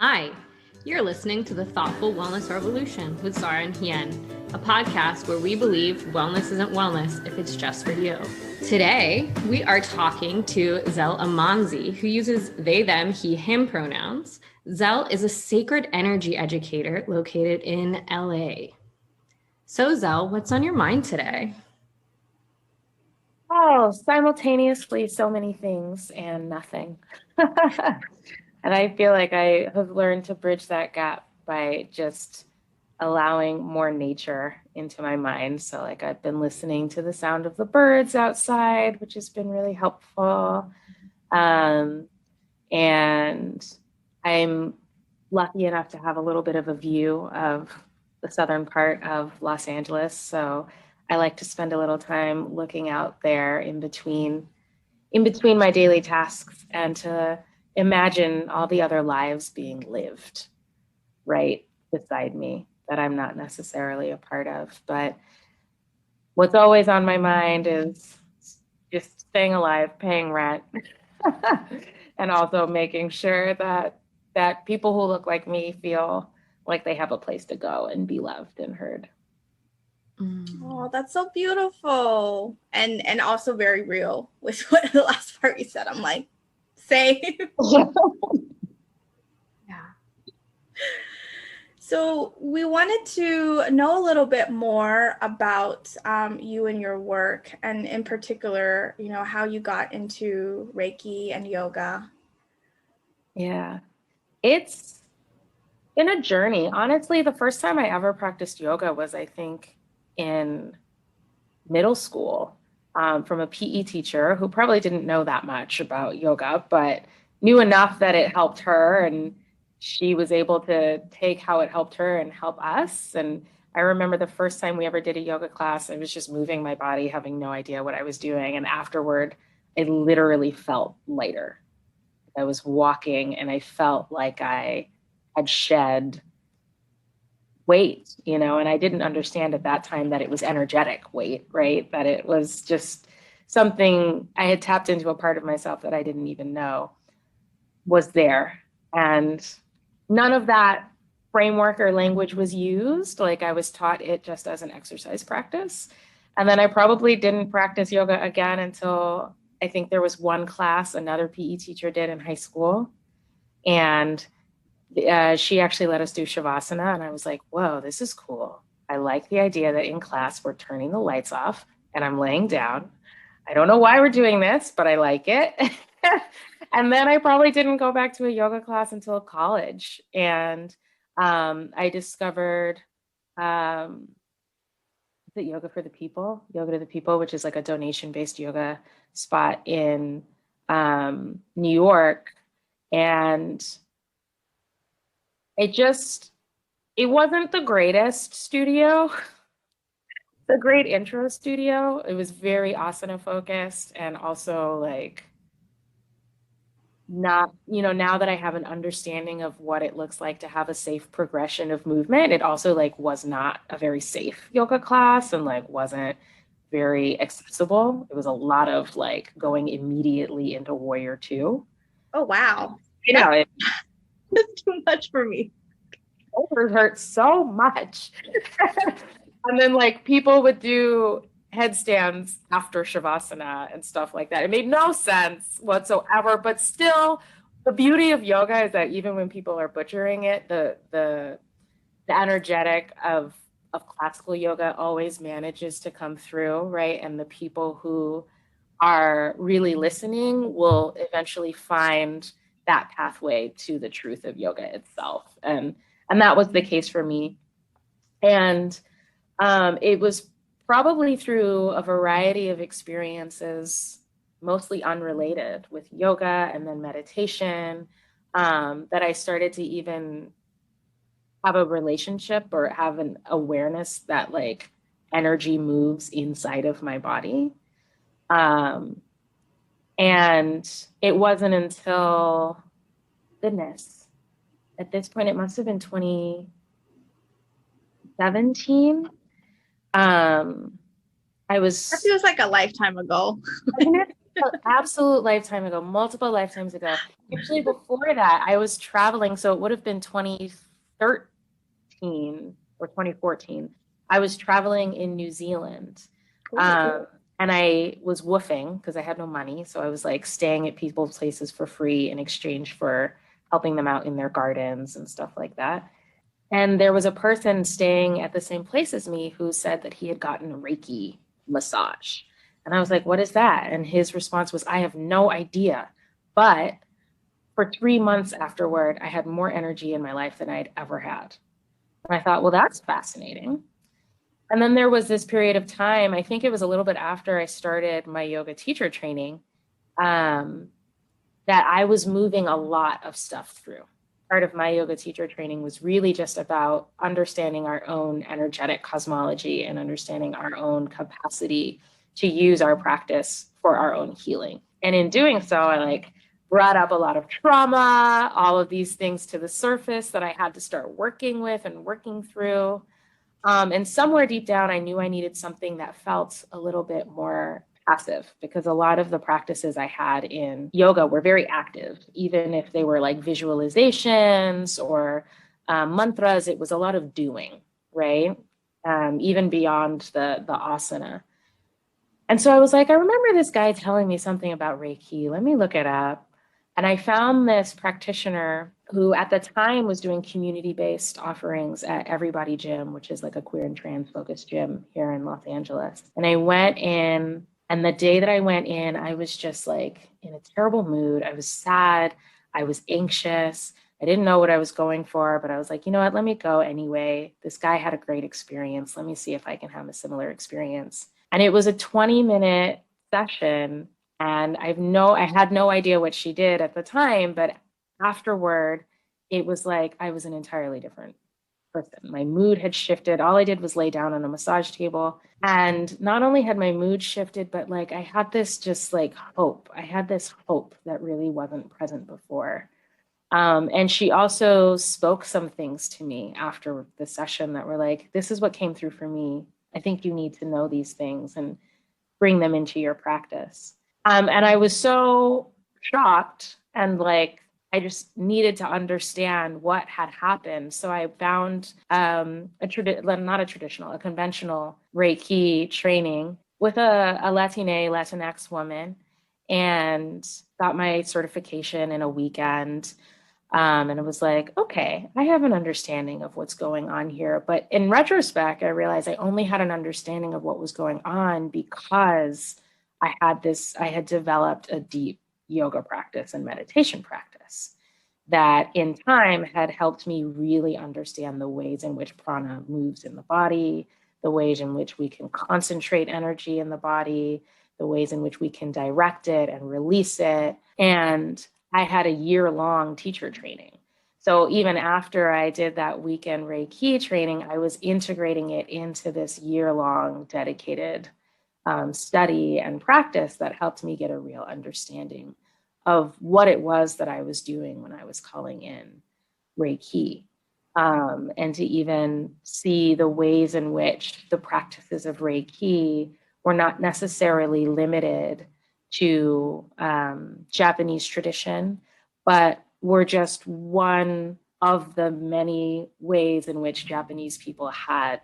Hi, you're listening to the Thoughtful Wellness Revolution with Zara and Hien, a podcast where we believe wellness isn't wellness if it's just for you. Today, we are talking to Zel Amanzi, who uses they, them, he, him pronouns. Zel is a sacred energy educator located in LA. So, Zel, what's on your mind today? Oh, simultaneously so many things and nothing. And I feel like I have learned to bridge that gap by just allowing more nature into my mind. So like I've been listening to the sound of the birds outside, which has been really helpful. And I'm lucky enough to have a little bit of a view of the southern part of Los Angeles. So I like to spend a little time looking out there in between my daily tasks and to imagine all the other lives being lived right beside me that I'm not necessarily a part of. But what's always on my mind is just staying alive, paying rent, and also making sure that people who look like me feel like they have a place to go and be loved and heard. Oh, that's so beautiful. And also very real with what the last part you said. I'm like, same. Yeah. So we wanted to know a little bit more about you and your work, and in particular, how you got into Reiki and yoga. Yeah, it's been a journey. Honestly, the first time I ever practiced yoga was, I think, in middle school, from a PE teacher who probably didn't know that much about yoga, but knew enough that it helped her, and she was able to take how it helped her and help us. And I remember the first time we ever did a yoga class, I was just moving my body, having no idea what I was doing. And afterward, I literally felt lighter. I was walking and I felt like I had shed weight, and I didn't understand at that time that it was energetic weight, right? That it was just something I had tapped into, a part of myself that I didn't even know was there. And none of that framework or language was used. Like I was taught it just as an exercise practice. And then I probably didn't practice yoga again until I think there was one class another PE teacher did in high school. And she actually let us do Shavasana, and I was like, whoa, this is cool. I like the idea that in class we're turning the lights off and I'm laying down. I don't know why we're doing this, but I like it. And then I probably didn't go back to a yoga class until college. And I discovered the Yoga for the People, Yoga to the People, which is like a donation-based yoga spot in New York. And it wasn't the greatest studio, the great intro studio. It was very asana focused, and also like not, now that I have an understanding of what it looks like to have a safe progression of movement, it also like was not a very safe yoga class and like wasn't very accessible. It was a lot of like going immediately into Warrior 2. Oh, wow. It's too much for me. shoulders hurt so much. And then like people would do headstands after Shavasana and stuff like that. It made no sense whatsoever, but still the beauty of yoga is that even when people are butchering it, the energetic of classical yoga always manages to come through, right? And the people who are really listening will eventually find that pathway to the truth of yoga itself. And that was the case for me. And it was probably through a variety of experiences, mostly unrelated, with yoga and then meditation, that I started to even have a relationship or have an awareness that like energy moves inside of my body. And it wasn't until, goodness, at this point, it must have been 2017. I was. That feels like a lifetime ago. absolute lifetime ago, multiple lifetimes ago. Actually, before that, I was traveling. So it would have been 2013 or 2014. I was traveling in New Zealand. And I was woofing because I had no money. So I was like staying at people's places for free in exchange for helping them out in their gardens and stuff like that. And there was a person staying at the same place as me who said that he had gotten a Reiki massage. And I was like, what is that? And his response was, I have no idea. But for 3 months afterward, I had more energy in my life than I'd ever had. And I thought, well, that's fascinating. And then there was this period of time, I think it was a little bit after I started my yoga teacher training, that I was moving a lot of stuff through. Part of my yoga teacher training was really just about understanding our own energetic cosmology and understanding our own capacity to use our practice for our own healing. And in doing so, I like brought up a lot of trauma, all of these things to the surface that I had to start working with and working through. And somewhere deep down, I knew I needed something that felt a little bit more passive, because a lot of the practices I had in yoga were very active, even if they were like visualizations or mantras. It was a lot of doing, right? Even beyond the asana. And so I was like, I remember this guy telling me something about Reiki. Let me look it up. And I found this practitioner who at the time was doing community-based offerings at Everybody Gym, which is like a queer and trans focused gym here in Los Angeles. And I went in, and the day that I went in, I was just like in a terrible mood. I was sad. I was anxious. I didn't know what I was going for, but I was like, you know what, let me go anyway. This guy had a great experience. Let me see if I can have a similar experience. And it was a 20-minute session. And I had no idea what she did at the time, but afterward, it was like I was an entirely different person. My mood had shifted. All I did was lay down on a massage table. And not only had my mood shifted, but like I had this just like hope. I had this hope that really wasn't present before. And she also spoke some things to me after the session that were like, this is what came through for me. I think you need to know these things and bring them into your practice. And I was so shocked, and like I just needed to understand what had happened. So I found a conventional Reiki training with a Latinx woman, and got my certification in a weekend. And it was like, okay, I have an understanding of what's going on here. But in retrospect, I realized I only had an understanding of what was going on because I had developed a deep yoga practice and meditation practice that in time had helped me really understand the ways in which prana moves in the body, the ways in which we can concentrate energy in the body, the ways in which we can direct it and release it. And I had a year-long teacher training. So even after I did that weekend Reiki training, I was integrating it into this year-long dedicated study and practice that helped me get a real understanding of what it was that I was doing when I was calling in Reiki. And to even see the ways in which the practices of Reiki were not necessarily limited to Japanese tradition, but were just one of the many ways in which Japanese people had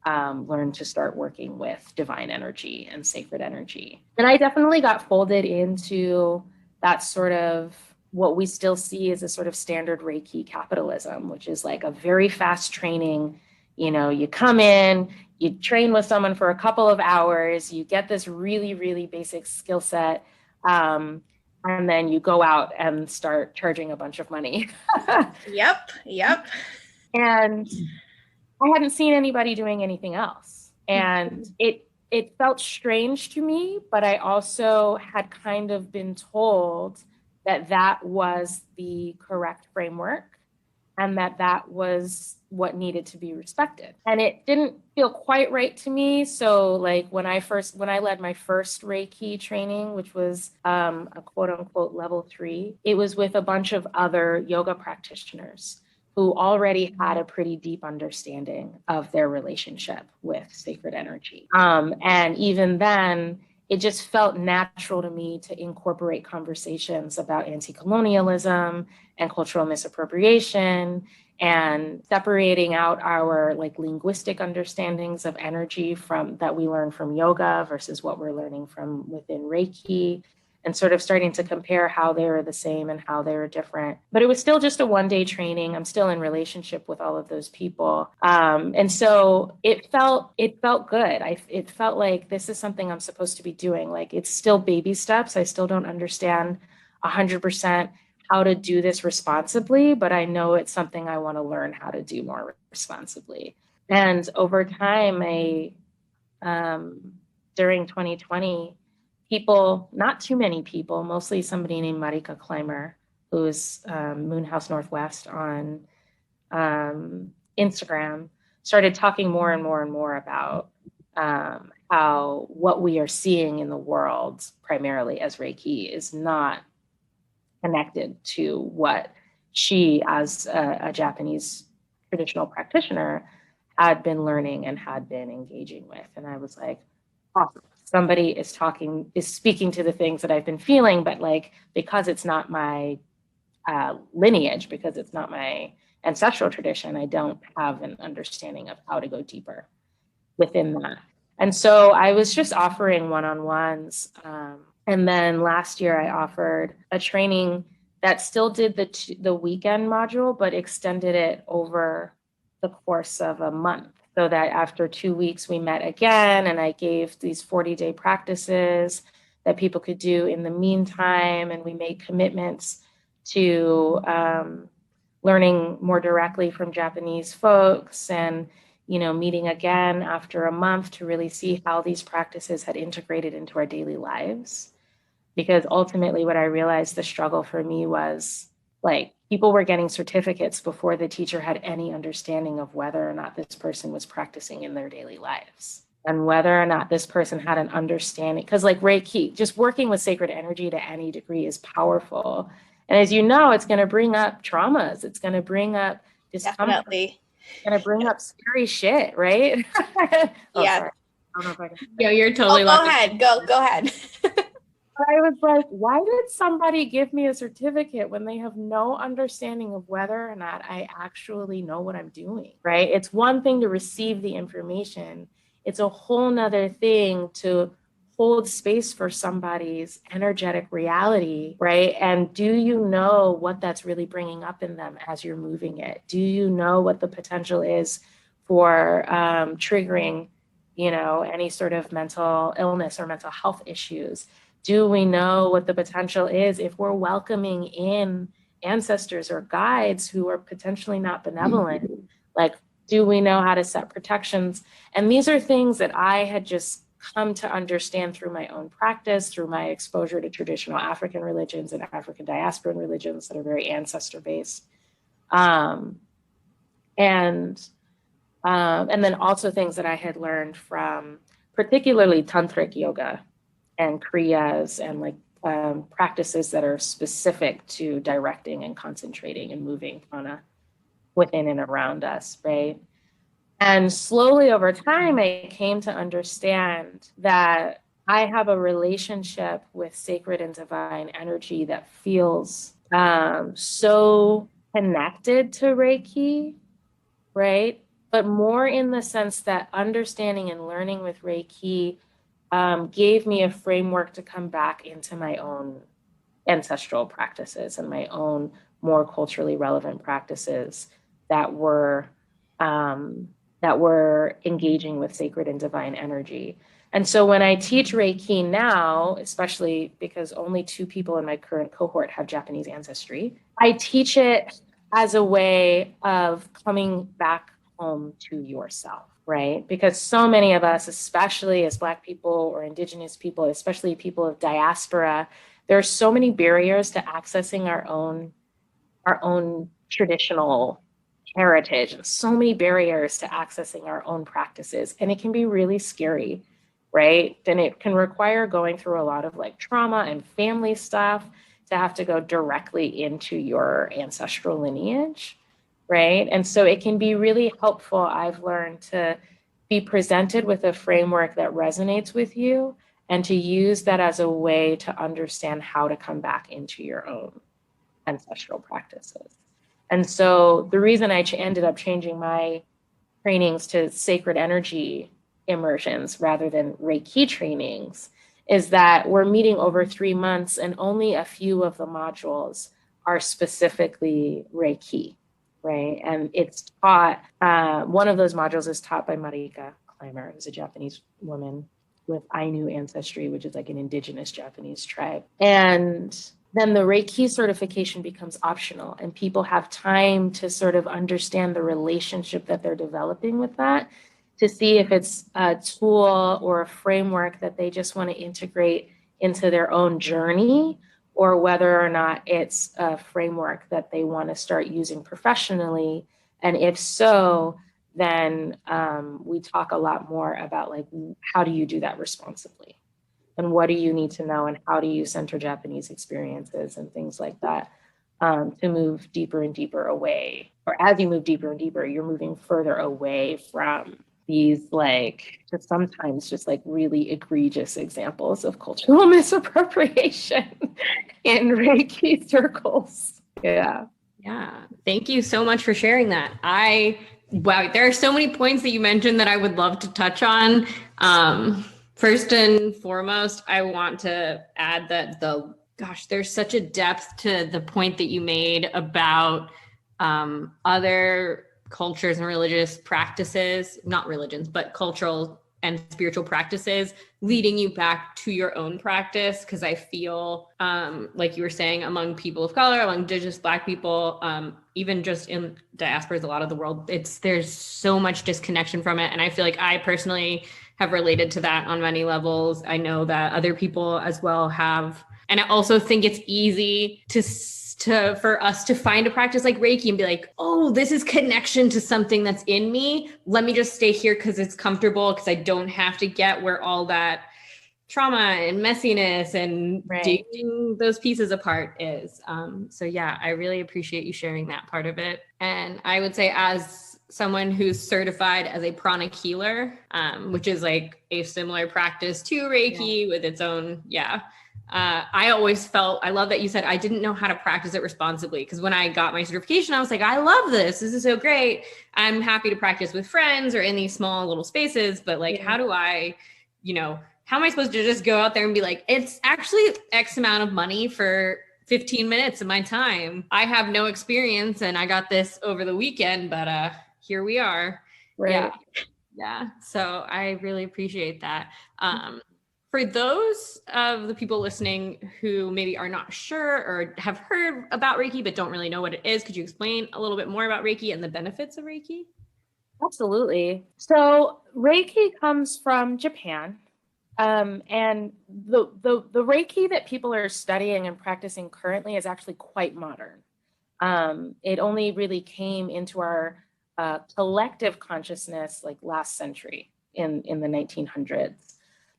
learned to start working with divine energy and sacred energy. And I definitely got folded into that sort of what we still see as a sort of standard Reiki capitalism, which is like a very fast training. You know, you come in, you train with someone for a couple of hours, you get this really, really basic skill set, and then you go out and start charging a bunch of money. Yep. And I hadn't seen anybody doing anything else. And it felt strange to me, but I also had kind of been told that that was the correct framework and that that was what needed to be respected. And it didn't feel quite right to me. So like when I led my first Reiki training, which was a quote unquote level 3, it was with a bunch of other yoga practitioners who already had a pretty deep understanding of their relationship with sacred energy. And even then, it just felt natural to me to incorporate conversations about anti-colonialism and cultural misappropriation and separating out our like linguistic understandings of energy from that we learn from yoga versus what we're learning from within Reiki, and sort of starting to compare how they were the same and how they were different. But it was still just a one-day training. I'm still in relationship with all of those people. And so it felt good. It felt like this is something I'm supposed to be doing. Like, it's still baby steps. I still don't understand 100% how to do this responsibly, but I know it's something I want to learn how to do more responsibly. And over time, during 2020, people, not too many people, mostly somebody named Marika Clymer, who's Moonhouse Northwest on Instagram, started talking more and more and more about how what we are seeing in the world, primarily as Reiki, is not connected to what she, as a Japanese traditional practitioner, had been learning and had been engaging with. And I was like, awesome. Somebody is speaking to the things that I've been feeling, but like, because it's not my lineage, because it's not my ancestral tradition, I don't have an understanding of how to go deeper within that. And so I was just offering one-on-ones. And then last year I offered a training that still did the weekend module, but extended it over the course of a month. So that after 2 weeks, we met again, and I gave these 40-day practices that people could do in the meantime. And we made commitments to learning more directly from Japanese folks, and, you know, meeting again after a month to really see how these practices had integrated into our daily lives. Because ultimately what I realized the struggle for me was, like, people were getting certificates before the teacher had any understanding of whether or not this person was practicing in their daily lives, and whether or not this person had an understanding. Because like Reiki, just working with sacred energy to any degree is powerful. And as you know, it's going to bring up traumas. It's going to bring up discomfort. Definitely. It's going to bring up scary shit, right? Yeah. Sorry. I don't know if I can. Yo, you're totally Go ahead. Go ahead. I was like, why did somebody give me a certificate when they have no understanding of whether or not I actually know what I'm doing, right? It's one thing to receive the information. It's a whole nother thing to hold space for somebody's energetic reality, right? And do you know what that's really bringing up in them as you're moving it? Do you know what the potential is for triggering, you know, any sort of mental illness or mental health issues? Do we know what the potential is if we're welcoming in ancestors or guides who are potentially not benevolent? Like, do we know how to set protections? And these are things that I had just come to understand through my own practice, through my exposure to traditional African religions and African diasporan religions that are very ancestor-based. And then also things that I had learned from particularly tantric yoga and kriyas and like practices that are specific to directing and concentrating and moving prana within and around us, right? And slowly over time, I came to understand that I have a relationship with sacred and divine energy that feels so connected to Reiki, right? But more in the sense that understanding and learning with Reiki gave me a framework to come back into my own ancestral practices and my own more culturally relevant practices that were engaging with sacred and divine energy. And so when I teach Reiki now, especially because only 2 people in my current cohort have Japanese ancestry, I teach it as a way of coming back home to yourself, right? Because so many of us, especially as Black people or Indigenous people, especially people of diaspora, there are so many barriers to accessing our own traditional heritage, and so many barriers to accessing our own practices. And it can be really scary, right? And it can require going through a lot of like trauma and family stuff to have to go directly into your ancestral lineage, right? And so it can be really helpful, I've learned, to be presented with a framework that resonates with you and to use that as a way to understand how to come back into your own ancestral practices. And so the reason I ended up changing my trainings to sacred energy immersions rather than Reiki trainings is that we're meeting over 3 months and only a few of the modules are specifically Reiki, right? And it's taught, one of those modules is taught by Marika Clymer, who's a Japanese woman with Ainu ancestry, which is like an indigenous Japanese tribe. And then the Reiki certification becomes optional, and people have time to sort of understand the relationship that they're developing with that, to see if it's a tool or a framework that they just want to integrate into their own journey, or whether or not it's a framework that they want to start using professionally. And if so, then we talk a lot more about like, how do you do that responsibly? And what do you need to know, and how do you center Japanese experiences and things like that, to move deeper and deeper away. Or as you move deeper and deeper, you're moving further away from these like just sometimes just like really egregious examples of cultural misappropriation in Reiki circles. Yeah. Yeah. Thank you so much for sharing that. Wow, there are so many points that you mentioned that I would love to touch on. First and foremost, I want to add that there's such a depth to the point that you made about other cultures and religious practices, not religions, but cultural and spiritual practices leading you back to your own practice. Because I feel, like you were saying, among people of color, among indigenous Black people, even just in diasporas, a lot of the world, there's so much disconnection from it. And I feel like I personally have related to that on many levels. I know that other people as well have. And I also think it's easy for us to find a practice like Reiki and be like, oh, this is connection to something that's in me. Let me just stay here because it's comfortable, because I don't have to get where all that trauma and messiness and digging those pieces apart is. So yeah, I really appreciate you sharing that part of it. And I would say, as someone who's certified as a pranic healer, which is like a similar practice to Reiki with its own, I always felt, I love that you said, I didn't know how to practice it responsibly. Because when I got my certification, I was like, I love this. This is so great. I'm happy to practice with friends or in these small little spaces. But like, how do I, how am I supposed to just go out there and be like, it's actually X amount of money for 15 minutes of my time. I have no experience and I got this over the weekend, but here we are. Right. Yeah. So I really appreciate that. For those of the people listening who maybe are not sure or have heard about Reiki but don't really know what it is, could you explain a little bit more about Reiki and the benefits of Reiki? Absolutely. So Reiki comes from Japan. And the Reiki that people are studying and practicing currently is actually quite modern. It only really came into our collective consciousness like last century in the 1900s.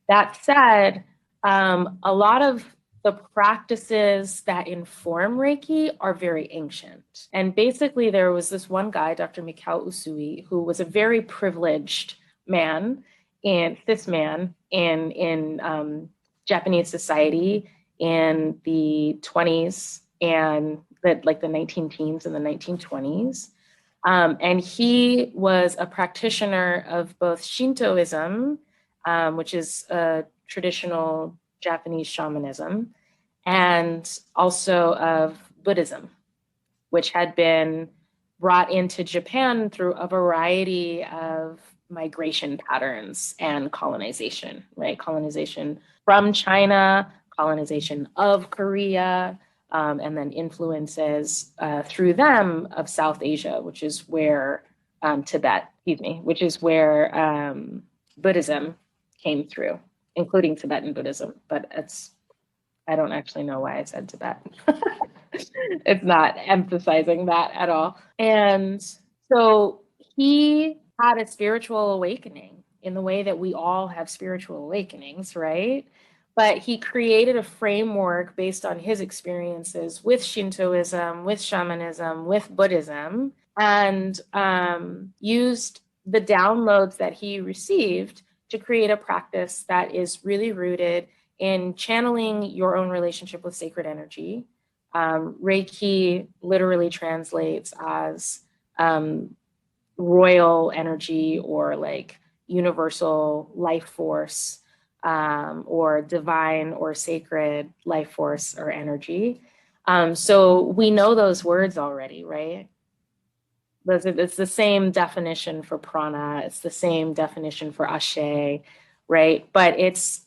That said, a lot of the practices that inform Reiki are very ancient. And basically there was this one guy, Dr. Mikao Usui, who was a very privileged man, and cis man in Japanese society in the 20s and the 19 teens and the 1920s. And he was a practitioner of both Shintoism, which is a traditional Japanese shamanism, and also of Buddhism, which had been brought into Japan through a variety of migration patterns and colonization, right? Colonization from China, colonization of Korea, and then influences through them of South Asia, which is where which is where Buddhism came through, including Tibetan Buddhism, but I don't actually know why I said Tibet. It's not emphasizing that at all. And so he had a spiritual awakening in the way that we all have spiritual awakenings, right? But he created a framework based on his experiences with Shintoism, with shamanism, with Buddhism, and used the downloads that he received to create a practice that is really rooted in channeling your own relationship with sacred energy. Reiki literally translates as royal energy, or like universal life force, or divine or sacred life force or energy. So we know those words already, right? It's the same definition for prana. It's the same definition for ashe, right? But it's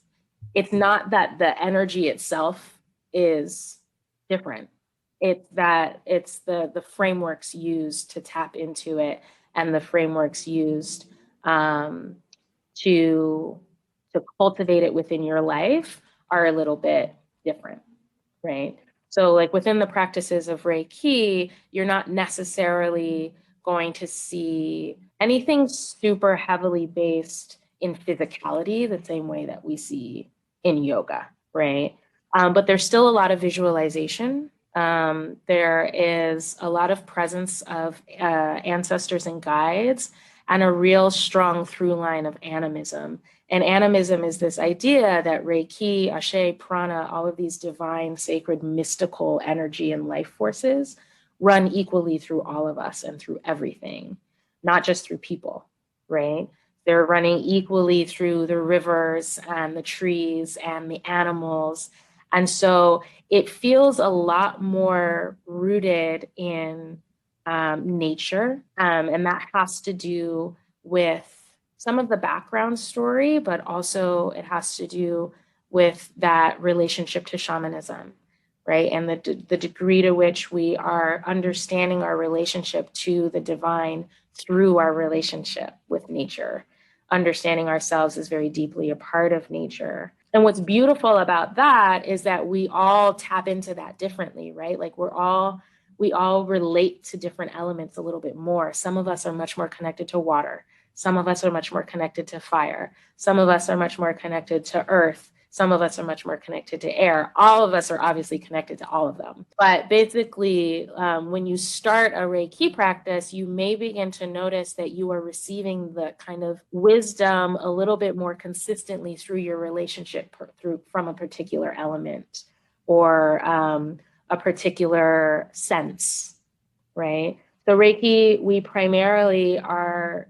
not that the energy itself is different. It's that it's the frameworks used to tap into it, and the frameworks used to cultivate it within your life are a little bit different, right? So like within the practices of Reiki, you're not necessarily going to see anything super heavily based in physicality the same way that we see in yoga, right? But there's still a lot of visualization. There is a lot of presence of ancestors and guides, and a real strong through line of animism. And animism is this idea that Reiki, Ashe, Prana, all of these divine, sacred, mystical energy and life forces run equally through all of us and through everything, not just through people, right? They're running equally through the rivers and the trees and the animals. And so it feels a lot more rooted in nature. And that has to do with some of the background story, but also it has to do with that relationship to shamanism, right? And the degree to which we are understanding our relationship to the divine through our relationship with nature, understanding ourselves as very deeply a part of nature. And what's beautiful about that is that we all tap into that differently, right? Like we all relate to different elements a little bit more. Some of us are much more connected to water. Some of us are much more connected to fire. Some of us are much more connected to earth. Some of us are much more connected to air. All of us are obviously connected to all of them. But basically, when you start a Reiki practice, you may begin to notice that you are receiving the kind of wisdom a little bit more consistently through your relationship from a particular element, or a particular sense, right? So Reiki, we primarily are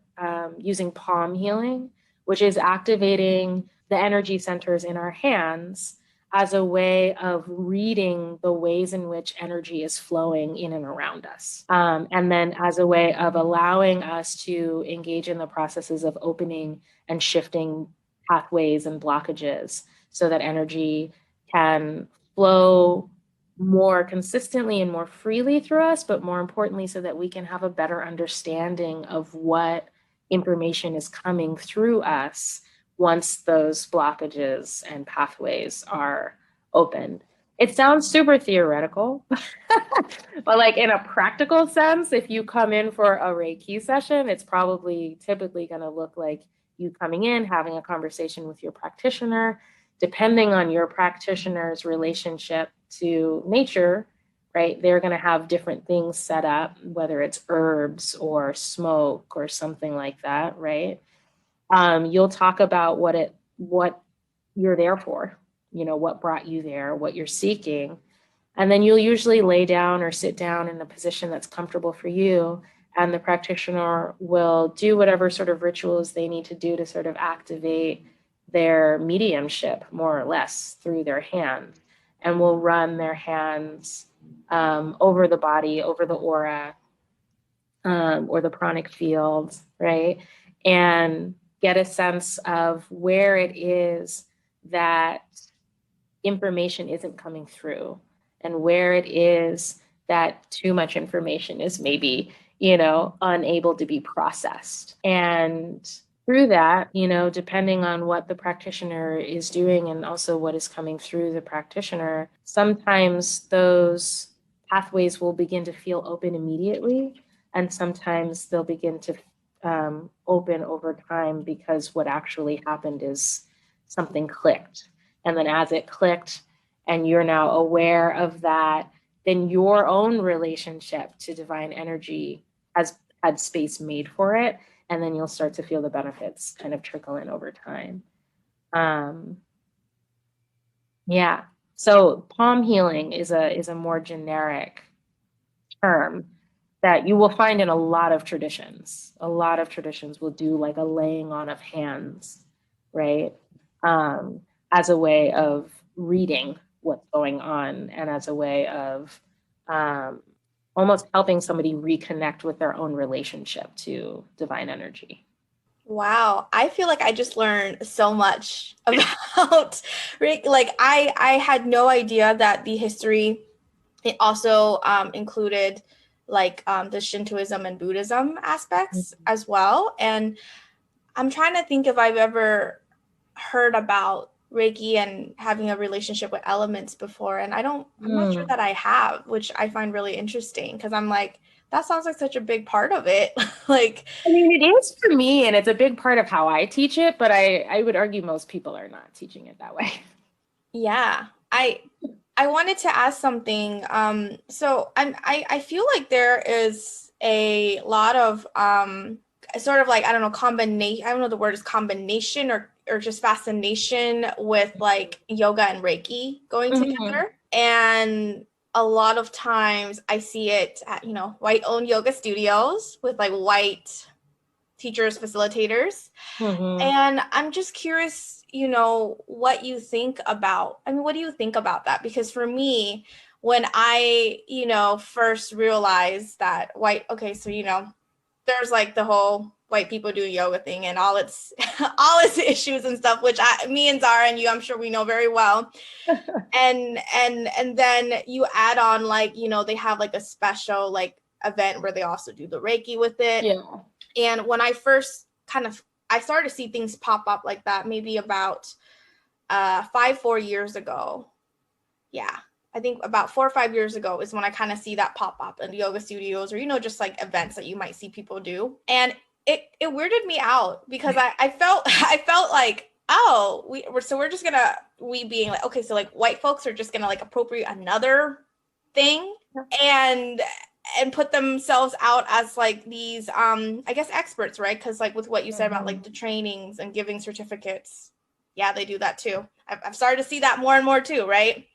using palm healing, which is activating the energy centers in our hands as a way of reading the ways in which energy is flowing in and around us. And then as a way of allowing us to engage in the processes of opening and shifting pathways and blockages so that energy can flow more consistently and more freely through us, but more importantly, so that we can have a better understanding of what information is coming through us once those blockages and pathways are opened. It sounds super theoretical, but like in a practical sense, if you come in for a Reiki session, it's probably typically going to look like you coming in, having a conversation with your practitioner, depending on your practitioner's relationship to nature, right? They're going to have different things set up, whether it's herbs or smoke or something like that, right? You'll talk about what you're there for, what brought you there, what you're seeking. And then you'll usually lay down or sit down in a position that's comfortable for you. And the practitioner will do whatever sort of rituals they need to do to sort of activate their mediumship, more or less, through their hand. And will run their hands over the body, over the aura, or the pranic field, right? And get a sense of where it is that information isn't coming through, and where it is that too much information is maybe, unable to be processed. And through that, depending on what the practitioner is doing and also what is coming through the practitioner, sometimes those pathways will begin to feel open immediately, and sometimes they'll begin to open over time, because what actually happened is something clicked. And then as it clicked and you're now aware of that, then your own relationship to divine energy has had space made for it. and then you'll start to feel the benefits kind of trickle in over time. Yeah. So palm healing is a more generic term that you will find in a lot of traditions. A lot of traditions will do like a laying on of hands, right? As a way of reading what's going on and as a way of almost helping somebody reconnect with their own relationship to divine energy. Wow, I feel like I just learned so much about Reiki. Like I had no idea that the history, it also included like the Shintoism and Buddhism aspects as well. And I'm trying to think if I've ever heard about Reiki and having a relationship with elements before. And I'm not sure that I have, which I find really interesting because I'm like, that sounds like such a big part of it. Like, I mean, it is for me, and it's a big part of how I teach it, but I would argue most people are not teaching it that way. Yeah, I wanted to ask something. So I feel like there is a lot of sort of like, I don't know, combination. I don't know the word is combination or just fascination with like yoga and Reiki going together. And a lot of times I see it at, white owned yoga studios with like white teachers, facilitators. And I'm just curious, what you think about, what do you think about that? Because for me, when I, first realized that there's like the whole white people do yoga thing and all its issues and stuff, which me and Zara and you, I'm sure we know very well. and then you add on like, they have like a special like event where they also do the Reiki with it. Yeah. And when I first I started to see things pop up like that, maybe about 4 years ago. Yeah. I think about 4 or 5 years ago is when I kind of see that pop up in yoga studios or, just like events that you might see people do. And it weirded me out because I felt like, oh, we're just gonna, we being like, okay, so like white folks are just gonna like appropriate another thing and put themselves out as like these, I guess experts, right? Because like with what you said about like the trainings and giving certificates, yeah, they do that too. I've started to see that more and more too, right?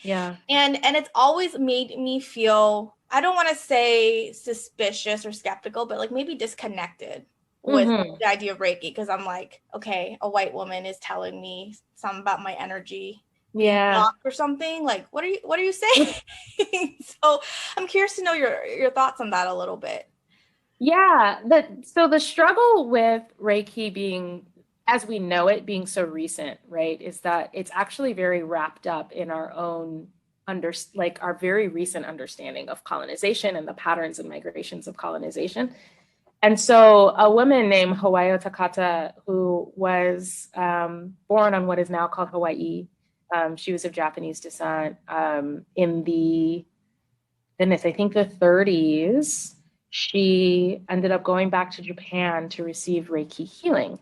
Yeah. And it's always made me feel, I don't want to say suspicious or skeptical, but like maybe disconnected with the idea of Reiki. Because I'm like, okay, a white woman is telling me something about my energy. Yeah. Or something. Like, what are you saying? So I'm curious to know your thoughts on that a little bit. Yeah. So the struggle with Reiki being, as we know it, being so recent, right, is that it's actually very wrapped up in our own our very recent understanding of colonization and the patterns and migrations of colonization. And so a woman named Hawaii Takata, who was born on what is now called Hawaii, she was of Japanese descent, in the, goodness, I think the 30s, she ended up going back to Japan to receive Reiki healing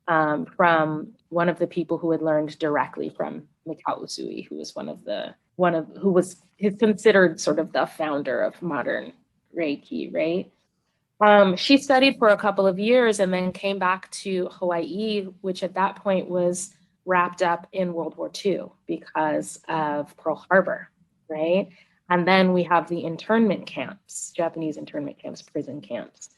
from one of the people who had learned directly from Mikao Usui, who was who was considered sort of the founder of modern Reiki, right? She studied for a couple of years and then came back to Hawaii, which at that point was wrapped up in World War II because of Pearl Harbor, right? And then we have the internment camps, Japanese internment camps, prison camps.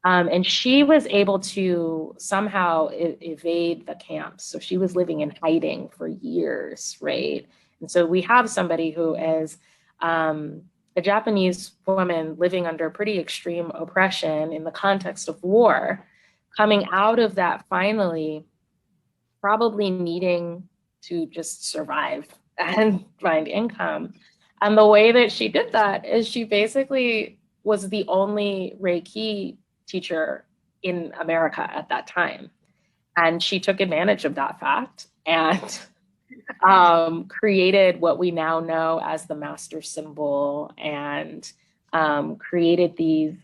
And she was able to somehow evade the camps. So she was living in hiding for years, right? And so we have somebody who is a Japanese woman living under pretty extreme oppression in the context of war, coming out of that finally, probably needing to just survive and find income. And the way that she did that is she basically was the only Reiki teacher in America at that time. And she took advantage of that fact and created what we now know as the master symbol and created these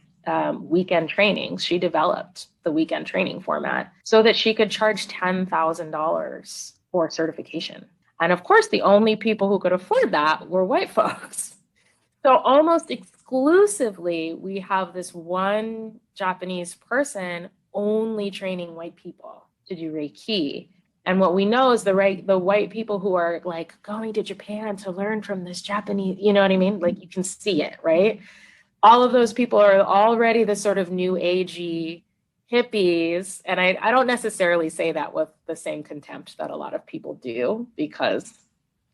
weekend trainings. She developed the weekend training format so that she could charge $10,000 for certification. And of course, the only people who could afford that were white folks. So almost exclusively, we have this one Japanese person only training white people to do Reiki. And what we know is the white people who are like going to Japan to learn from this Japanese, you know what I mean? Like you can see it, right? All of those people are already the sort of new agey hippies. And I don't necessarily say that with the same contempt that a lot of people do, because,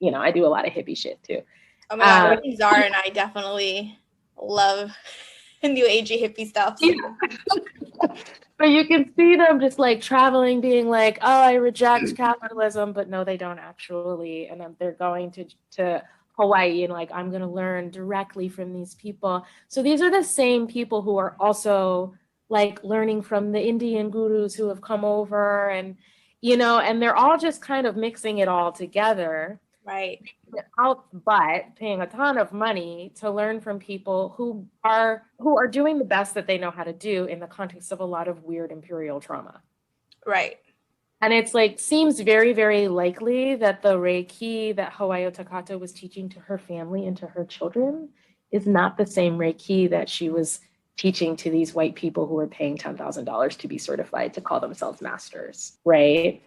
you know, I do a lot of hippie shit too. Oh my God, I think Zara and I definitely love new agey hippie stuff. Yeah. But you can see them just like traveling, being like, oh, I reject capitalism, but no, they don't actually. And then they're going to Hawaii and like, I'm going to learn directly from these people. So these are the same people who are also like learning from the Indian gurus who have come over, and, you know, and they're all just kind of mixing it all together. Right. But paying a ton of money to learn from people who are doing the best that they know how to do in the context of a lot of weird imperial trauma. Right. And it's like, seems very, very likely that the Reiki that Hawayo Takata was teaching to her family and to her children is not the same Reiki that she was teaching to these white people who were paying $10,000 to be certified to call themselves masters, right?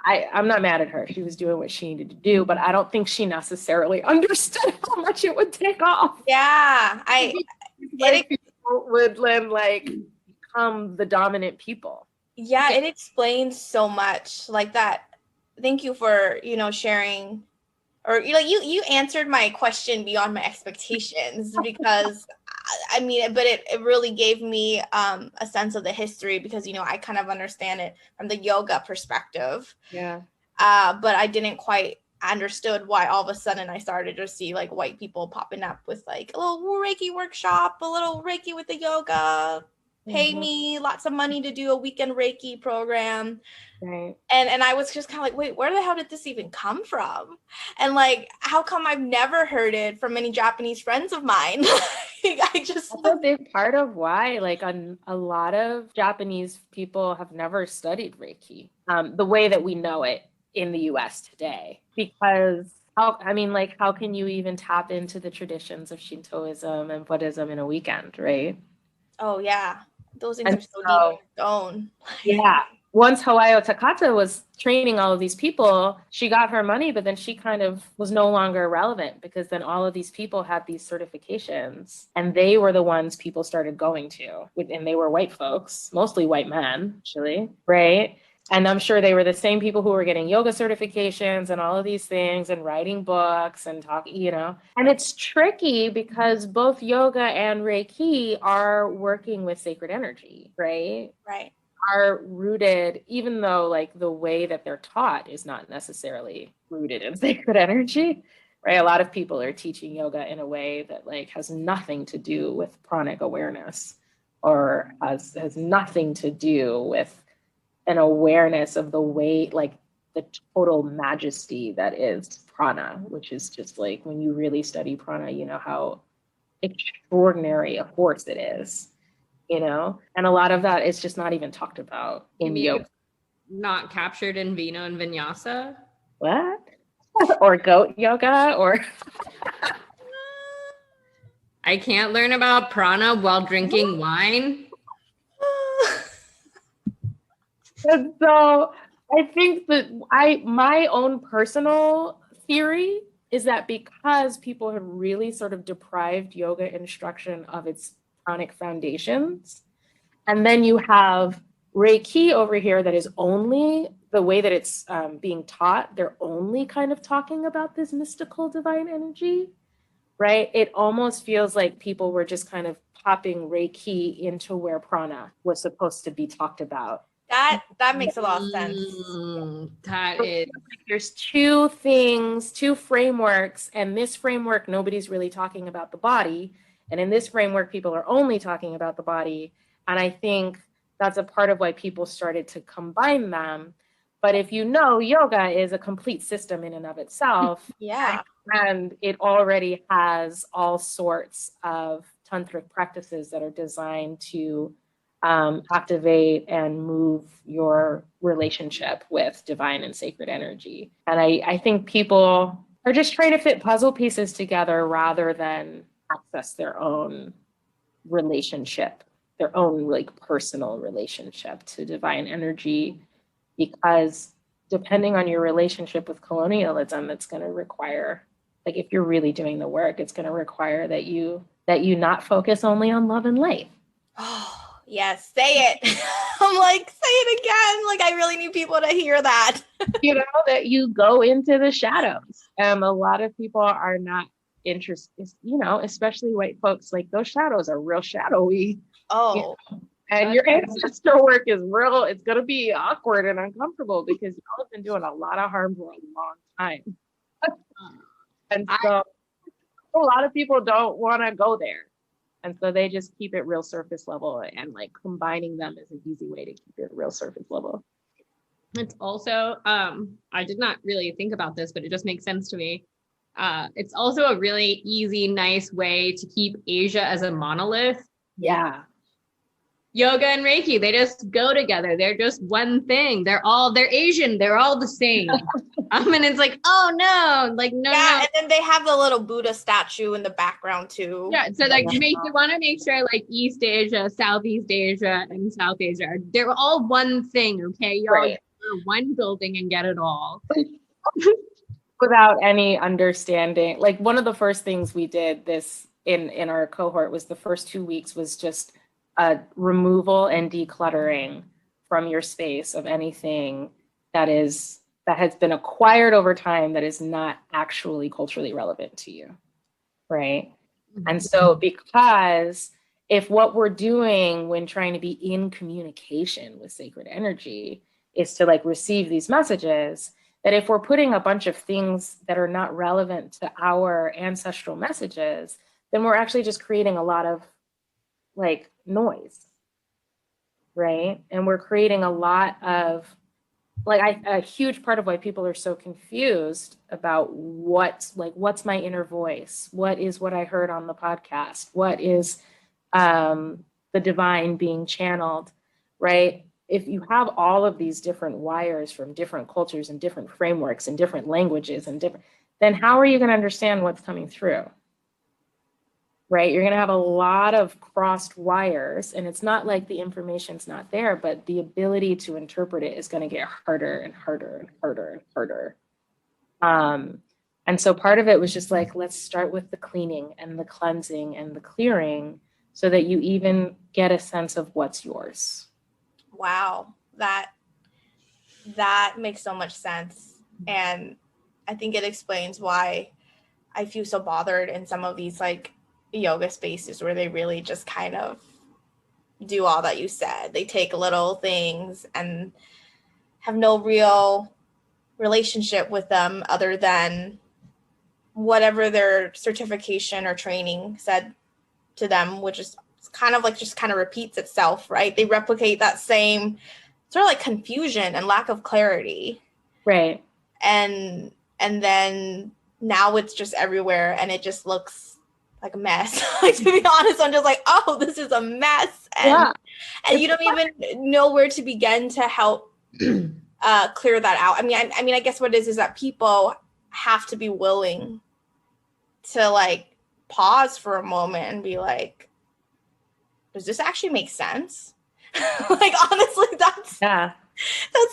I'm not mad at her. She was doing what she needed to do, but I don't think she necessarily understood how much it would take off. Yeah, White people would then like become the dominant people. Yeah, it explains so much like that. Thank you for, you know, sharing, or you answered my question beyond my expectations, because I mean, but it really gave me a sense of the history, because, you know, I kind of understand it from the yoga perspective. Yeah. But I didn't quite understood why all of a sudden I started to see like white people popping up with like a little Reiki workshop, a little Reiki with the yoga, pay me lots of money to do a weekend Reiki program. Right. And I was just kind of like, wait, where the hell did this even come from? And like, how come I've never heard it from any Japanese friends of mine? That's a big part of why, like, a lot of Japanese people have never studied Reiki the way that we know it in the US today. Because how can you even tap into the traditions of Shintoism and Buddhism in a weekend, right? Oh yeah, those things are so deep in its own. Yeah. Once Hawayo Takata was training all of these people, she got her money, but then she kind of was no longer relevant, because then all of these people had these certifications and they were the ones people started going to. And they were white folks, mostly white men, actually, right? And I'm sure they were the same people who were getting yoga certifications and all of these things and writing books and talking, you know. And it's tricky because both yoga and Reiki are working with sacred energy, right? Right. Are rooted, even though like the way that they're taught is not necessarily rooted in sacred energy, right? A lot of people are teaching yoga in a way that like has nothing to do with pranic awareness, or has nothing to do with an awareness of the way, like the total majesty that is prana, which is just like, when you really study prana, you know how extraordinary a force it is. You know, and a lot of that is just not even talked about in yoga. Not captured in Vino and Vinyasa? What? Or goat yoga, or I can't learn about prana while drinking wine. And so I think that my own personal theory is that because people have really sort of deprived yoga instruction of its pranic foundations, and then you have Reiki over here that is only the way that it's being taught, they're only kind of talking about this mystical divine energy, right? It almost feels like people were just kind of popping Reiki into where prana was supposed to be talked about. That makes a lot of sense. That is. There's two things, two frameworks, and this framework, nobody's really talking about the body. And in this framework, people are only talking about the body. And I think that's a part of why people started to combine them. But if you know, yoga is a complete system in and of itself. Yeah. And it already has all sorts of tantric practices that are designed to activate and move your relationship with divine and sacred energy. And I think people are just trying to fit puzzle pieces together rather than access their own relationship their own like personal relationship to divine energy, because depending on your relationship with colonialism, it's going to require, like, if you're really doing the work, it's going to require that you not focus only on love and light. Oh, yes, say it. I'm like, say it again. Like, I really need people to hear that. You know, that you go into the shadows. And a lot of people are not interested, you know, especially white folks, like those shadows are real shadowy. Oh, You know? And your ancestral work is real. It's going to be awkward and uncomfortable because y'all have been doing a lot of harm for a long time. And so a lot of people don't want to go there. And so they just keep it real surface level, and like combining them is an easy way to keep it real surface level. It's also, I did not really think about this, but it just makes sense to me. It's also a really easy, nice way to keep Asia as a monolith. Yeah. Yoga and Reiki, they just go together. They're just one thing. They're Asian. They're all the same. And it's like, oh no, like no. Yeah, no. and then they have the little Buddha statue in the background too. Yeah, so like you want to make sure like East Asia, Southeast Asia, and South Asia, they're all one thing, okay? Y'all Right. one building and get it all. Without any understanding. Like one of the first things we did this in our cohort was the first 2 weeks was just a removal and decluttering from your space of anything that has been acquired over time that is not actually culturally relevant to you, right? Mm-hmm. And so because if what we're doing when trying to be in communication with sacred energy is to like receive these messages, that if we're putting a bunch of things that are not relevant to our ancestral messages, then we're actually just creating a lot of like noise, right? And we're creating a lot of like a huge part of why people are so confused about what's my inner voice, what is what I heard on the podcast, what is the divine being channeled, right? If you have all of these different wires from different cultures and different frameworks and different languages and different, then how are you going to understand what's coming through? Right? You're going to have a lot of crossed wires, and it's not like the information's not there, but the ability to interpret it is going to get harder and harder and harder and harder. And so part of it was just like, let's start with the cleaning and the cleansing and the clearing so that you even get a sense of what's yours. Wow, that makes so much sense. And I think it explains why I feel so bothered in some of these like yoga spaces where they really just kind of do all that you said. They take little things and have no real relationship with them other than whatever their certification or training said to them, which is kind of like just kind of repeats itself, right? They replicate that same sort of like confusion and lack of clarity. Right. And then now it's just everywhere and it just looks like a mess. Like, to be honest, I'm just like, oh, this is a mess. And you don't even know where to begin to help clear that out. I mean, I guess what it is that people have to be willing to like pause for a moment and be like, does this actually make sense? Like, honestly, that's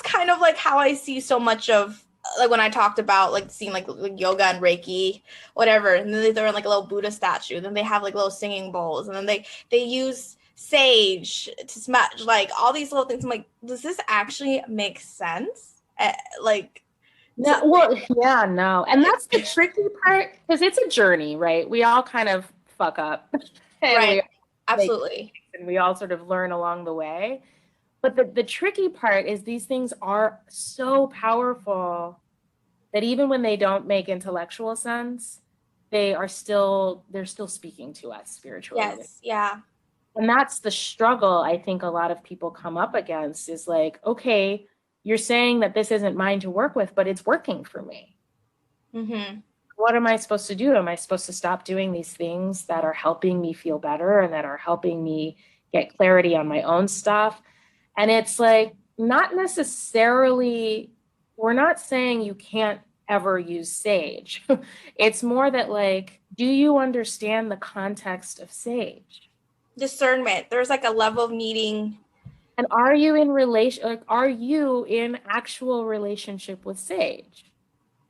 kind of like how I see so much of like when I talked about like seeing like yoga and Reiki, whatever, and then they're in like a little Buddha statue, then they have like little singing bowls, and then they use sage to smudge, like all these little things. I'm like, does this actually make sense? No, well, yeah, no. And that's the tricky part, because it's a journey, right? We all kind of fuck up. Right. Absolutely. And we all sort of learn along the way. But the tricky part is these things are so powerful that even when they don't make intellectual sense, they're still speaking to us spiritually. Yes, yeah. And that's the struggle I think a lot of people come up against is like, okay, you're saying that this isn't mine to work with, but it's working for me. Mm-hmm. What am I supposed to do? Am I supposed to stop doing these things that are helping me feel better and that are helping me get clarity on my own stuff? And it's like, not necessarily, we're not saying you can't ever use sage. It's more that like, do you understand the context of sage? discernment. There's like a level of needing. And are you in actual relationship with sage,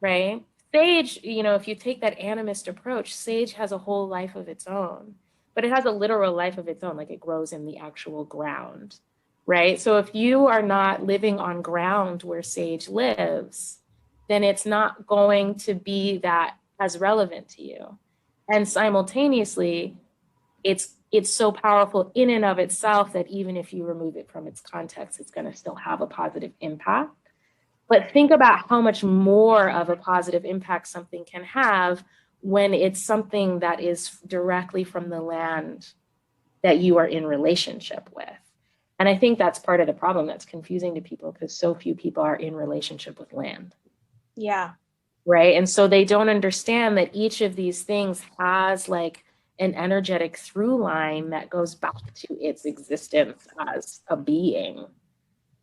right? Sage, if you take that animist approach, sage has a whole life of its own, but it has a literal life of its own, like it grows in the actual ground, right? So if you are not living on ground where sage lives, then it's not going to be that as relevant to you. And simultaneously, it's so powerful in and of itself that even if you remove it from its context, it's going to still have a positive impact. But think about how much more of a positive impact something can have when it's something that is directly from the land that you are in relationship with. And I think that's part of the problem that's confusing to people, because so few people are in relationship with land. Yeah. Right. And so they don't understand that each of these things has like an energetic through line that goes back to its existence as a being.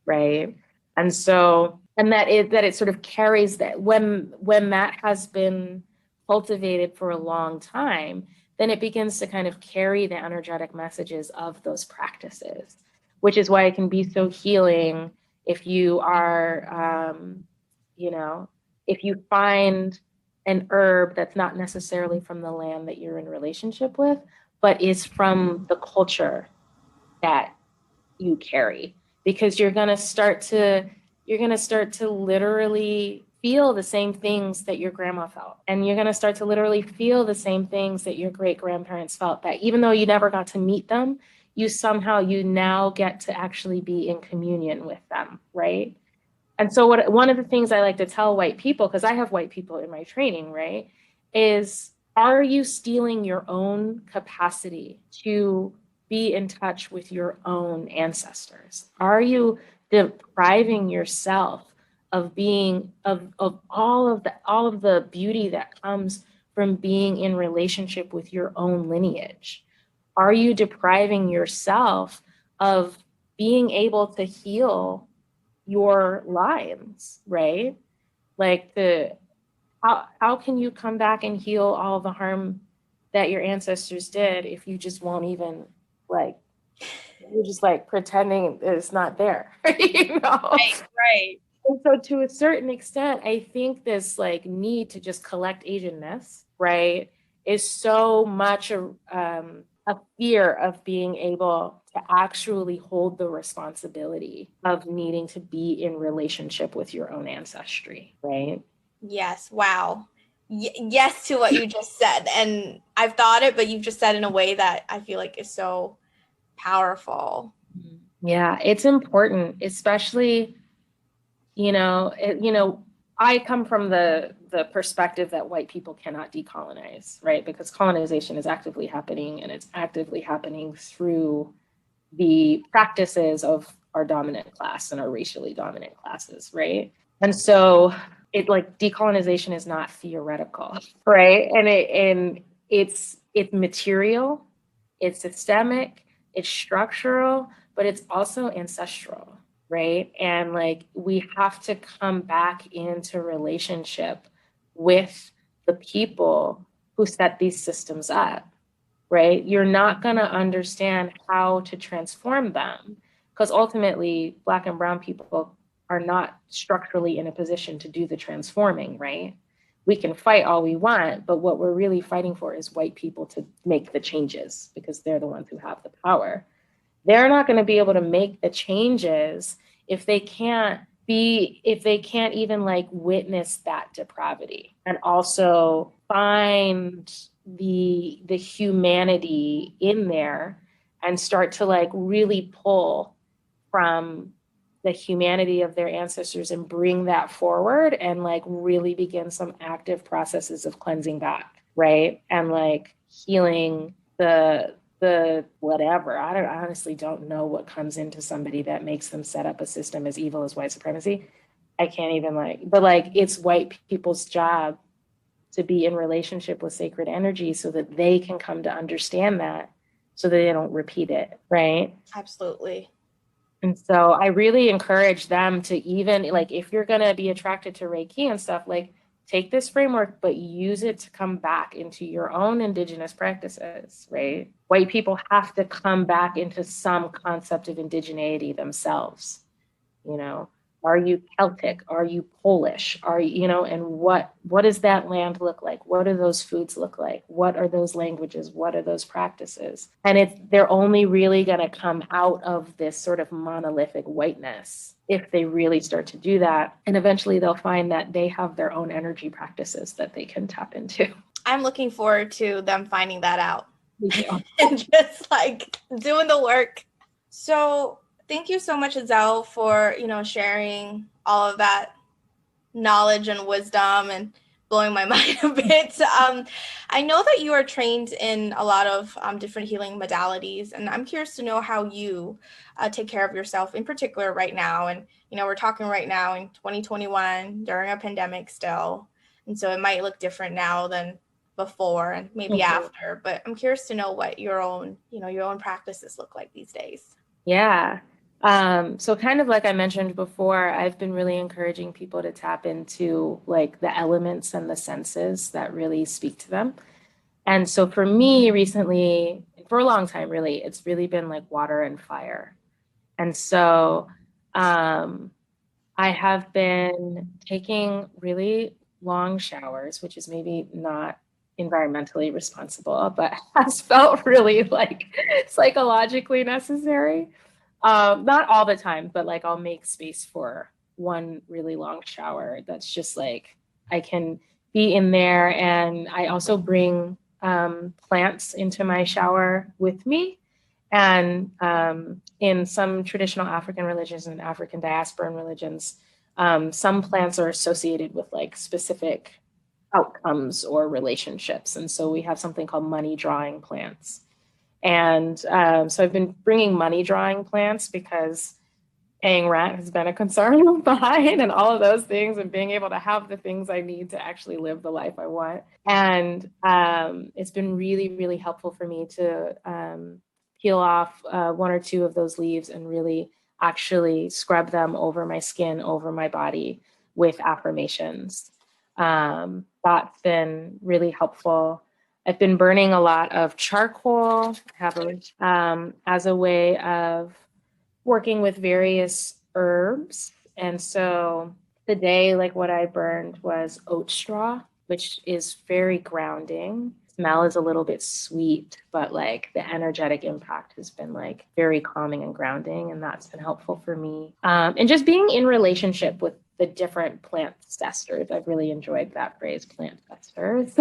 Right. And so, and that it sort of carries that when that has been cultivated for a long time, then it begins to kind of carry the energetic messages of those practices, which is why it can be so healing if you are, if you find an herb that's not necessarily from the land that you're in relationship with, but is from the culture that you carry, because you're going to start to literally feel the same things that your grandma felt, and you're going to start to literally feel the same things that your great grandparents felt, that even though you never got to meet them, you now get to actually be in communion with them, right? And so one of the things I like to tell white people, because I have white people in my training, right, is, are you stealing your own capacity to be in touch with your own ancestors? Are you depriving yourself of being of all of the beauty that comes from being in relationship with your own lineage? Are you depriving yourself of being able to heal your lines, right? Like how can you come back and heal all the harm that your ancestors did if you just won't even you're just pretending it's not there, you know? Right. And so to a certain extent, I think this need to just collect Asianness, right, is so much a fear of being able to actually hold the responsibility of needing to be in relationship with your own ancestry, right? Yes. Wow. Yes to what you just said. And I've thought it, but you've just said in a way that I feel like is so powerful. Yeah, it's important, especially, I come from the perspective that white people cannot decolonize, right? Because colonization is actively happening, and it's actively happening through the practices of our dominant class and our racially dominant classes, right? And so decolonization is not theoretical, right? And it's material, it's systemic, it's structural, but it's also ancestral, right? And we have to come back into relationship with the people who set these systems up, right? You're not going to understand how to transform them, because ultimately Black and brown people are not structurally in a position to do the transforming, right? We can fight all we want, but what we're really fighting for is white people to make the changes, because they're the ones who have the power. They're not going to be able to make the changes if they can't even witness that depravity, and also find the humanity in there, and start to really pull from the humanity of their ancestors and bring that forward, and really begin some active processes of cleansing back, right? And healing the whatever. I honestly don't know what comes into somebody that makes them set up a system as evil as white supremacy. I can't even but it's white people's job to be in relationship with sacred energy so that they can come to understand that, so that they don't repeat it, right? Absolutely. And so I really encourage them to, even if you're going to be attracted to Reiki and stuff, take this framework, but use it to come back into your own indigenous practices, right? White people have to come back into some concept of indigeneity themselves. You know, are you Celtic? Are you Polish? Are you, and what does that land look like? What do those foods look like? What are those languages? What are those practices? And they're only really going to come out of this sort of monolithic whiteness if they really start to do that. And eventually they'll find that they have their own energy practices that they can tap into. I'm looking forward to them finding that out. Me too. And just like doing the work. So thank you so much, Zel, for, sharing all of that knowledge and wisdom and blowing my mind a bit. I know that you are trained in a lot of different healing modalities, and I'm curious to know how you take care of yourself in particular right now. And, we're talking right now in 2021 during a pandemic still. And so it might look different now than before and maybe after, but I'm curious to know what your own practices look like these days. Yeah. So kind of like I mentioned before, I've been really encouraging people to tap into like the elements and the senses that really speak to them. And so for me recently, for a long time, really, it's really been like water and fire. And so I have been taking really long showers, which is maybe not environmentally responsible, but has felt really like psychologically necessary. Not all the time, but like I'll make space for one really long shower that's just like I can be in there. And I also bring plants into my shower with me. And in some traditional African religions and African diasporan religions, some plants are associated with like specific outcomes or relationships. And so we have something called money drawing plants. And so I've been bringing money drawing plants because paying rent has been a concern of mine and all of those things, and being able to have the things I need to actually live the life I want. And it's been really, really helpful for me to peel off one or two of those leaves and really actually scrub them over my skin, over my body with affirmations. That's been really helpful. I've been burning a lot of charcoal as a way of working with various herbs. And so today, like what I burned was oat straw, which is very grounding. Smell is a little bit sweet, but like the energetic impact has been like very calming and grounding. And that's been helpful for me. And just being in relationship with the different plant ancestors. I've really enjoyed that phrase, plant ancestors.